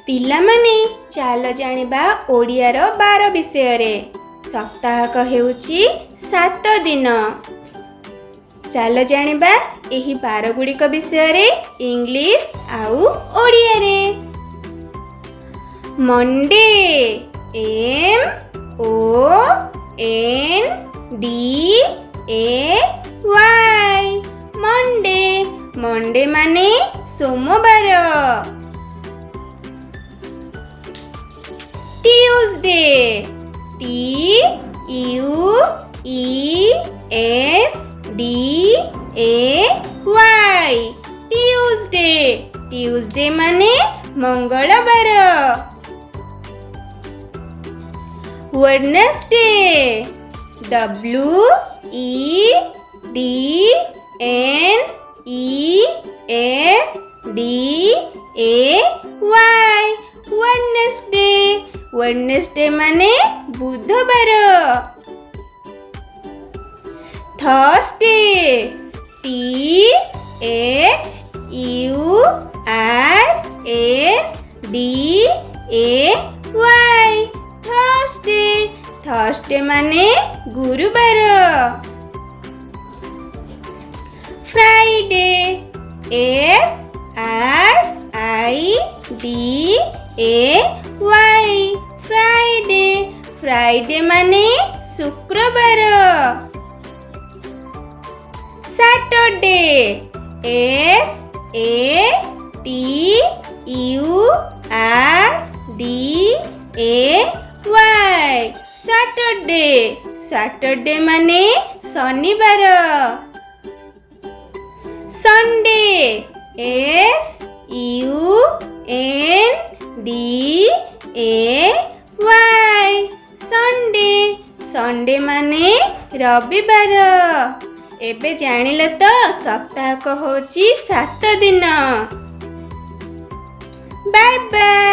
ପିଲାମାନେ ଚାଲ ଜାଣିବା ଓଡ଼ିଆର 12 ବିଷୟରେ। ସପ୍ତାହକ ହେଉଛି 7 ଦିନ। ଚାଲ ଜାଣିବା ଏହି 12 ଗୁଡ଼ିକ ବିଷୟରେ ଇଂଲିଶ ଆଉ ଓଡ଼ିଆରେ। ମଣ୍ଡେ MONDAY ମଣ୍ଡେ ମଣ୍ଡେ ମାନେ ସୋମବାର। ଟ୍ୟୁଜଡେ TUESDAY ଟ୍ୟୁଜଡେ ଟ୍ୟୁଜଡେ ମାନେ ମଙ୍ଗଳବାର। ୱେଡନେସଡେ WEDNESDAY ୱେଡନେସଡେ ୱେଡନେସଡେ ମାନେ ବୁଧବାର। ଥର୍ସଡେ THURSDAY ଥର୍ସଡେ ଥର୍ସଡେ ମାନେ ଗୁରୁବାର। ଫ୍ରାଇଡେ FRIDAY ଫ୍ରାଇଡେ ଫ୍ରାଇଡେ ମାନେ ଶୁକ୍ରବାର। ସାଟର୍ଡେ SATURDAY ସାଟର୍ଡେ ସାଟର୍ଡେ ମାନେ ଶନିବାର। ସଣ୍ଡେ SUNDAY ସଣ୍ଡେ ସଣ୍ଡେ ମାନେ ରବିବାର। ଏବେ ଜାଣିଲ ତ ସପ୍ତାହକ ହେଉଛି 7 ଦିନ। Bye bye.